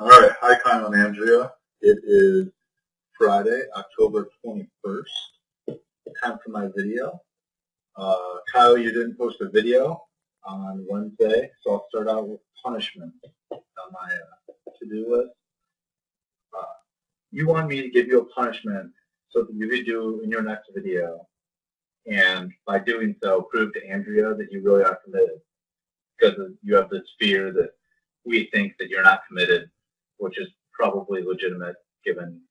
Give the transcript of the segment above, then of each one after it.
All right. Hi, Kyle and Andrea. It is Friday, October 21st. Time for my video. Kyle, you didn't post a video on Wednesday, so I'll start out with punishment on my to-do list. You want me to give you a punishment so that you could do in your next video, and by doing so, prove to Andrea that you really are committed, because you have this fear that we think that you're not committed, which is probably legitimate given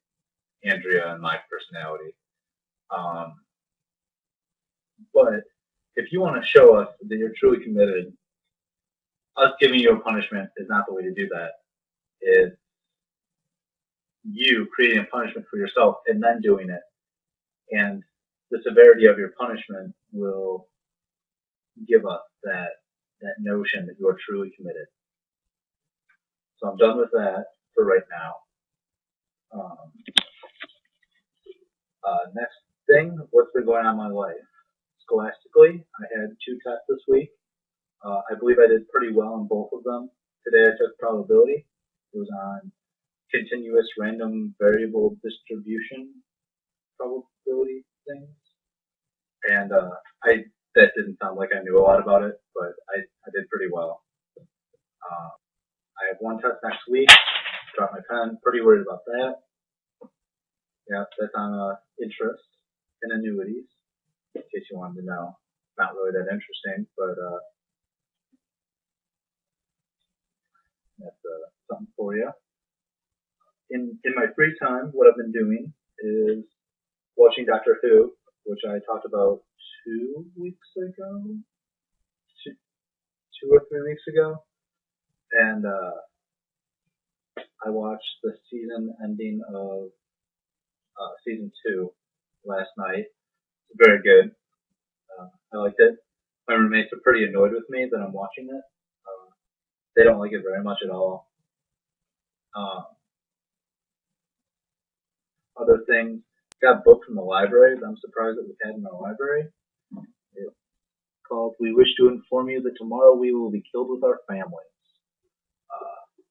Andrea and my personality. But if you want to show us that you're truly committed, us giving you a punishment is not the way to do that. It's you creating a punishment for yourself and then doing it. And the severity of your punishment will give us that notion that you are truly committed. So I'm done with that for right now. Next thing, what's been going on in my life? Scholastically, I had 2 tests this week. I believe I did pretty well on both of them. Today I took probability. It was on continuous random variable distribution probability things. And that didn't sound like I knew a lot about it, but I did pretty well. I have 1 test next week. Dropped my pen. Pretty worried about that. Yeah, that's on interest and annuities, in case you wanted to know. Not really that interesting, but that's something for you. In my free time, what I've been doing is watching Doctor Who, which I talked about 2 weeks ago, 2 or 3 weeks ago, and I watched the season ending of season 2 last night. It's very good. I liked it. My roommates are pretty annoyed with me that I'm watching it. They don't like it very much at all. Other things, got a book from the library that I'm surprised that we had in our library. It's called "We Wish to Inform You That Tomorrow We Will Be Killed with Our Families."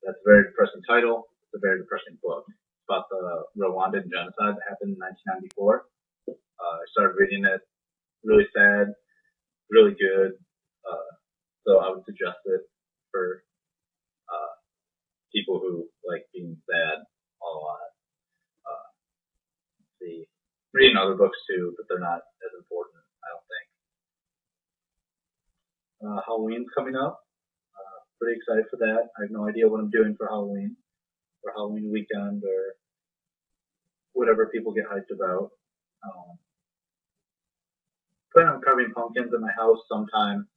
That's a very depressing title. It's a very depressing book. It's about the Rwandan genocide that happened in 1994. I started reading it. Really sad, really good. So I would suggest it for people who like being sad a lot. Reading other books too, but they're not as important, I don't think. Halloween's coming up. Pretty excited for that. I have no idea what I'm doing for Halloween weekend, or whatever people get hyped about. Plan on carving pumpkins in my house sometime,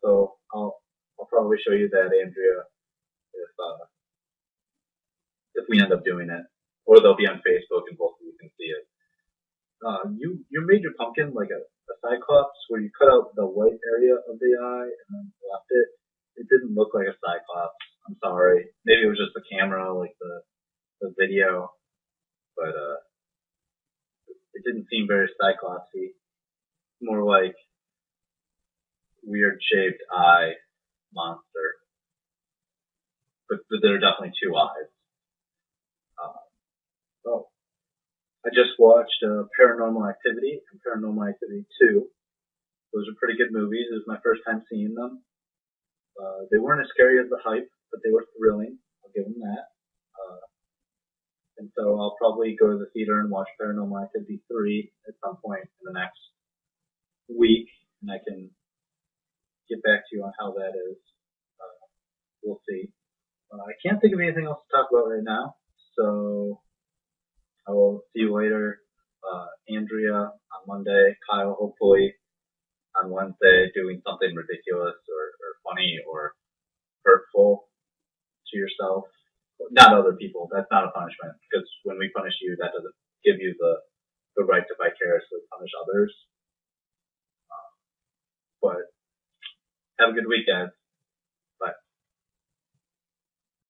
so I'll probably show you that, Andrea, if we end up doing it, or they'll be on Facebook and both of you can see it. You made your pumpkin like a cyclops, where you cut out the white area of the eye and then left it. It didn't look like a cyclops. I'm sorry. Maybe it was just the camera, like the video, but it didn't seem very cyclopsy. More like weird shaped eye monster. But there are definitely 2 eyes. I just watched Paranormal Activity and Paranormal Activity 2. Those are pretty good movies. It was my first time seeing them. They weren't as scary as the hype, but they were thrilling. I'll give them that. And so I'll probably go to the theater and watch Paranormal Activity 3 at some point in the next week, and I can get back to you on how that is. We'll see. I can't think of anything else to talk about right now, so I will see you later. Andrea on Monday, Kyle hopefully on Wednesday, doing something ridiculous or funny or hurtful to yourself. Not other people. That's not a punishment, because when we punish you, that doesn't give you the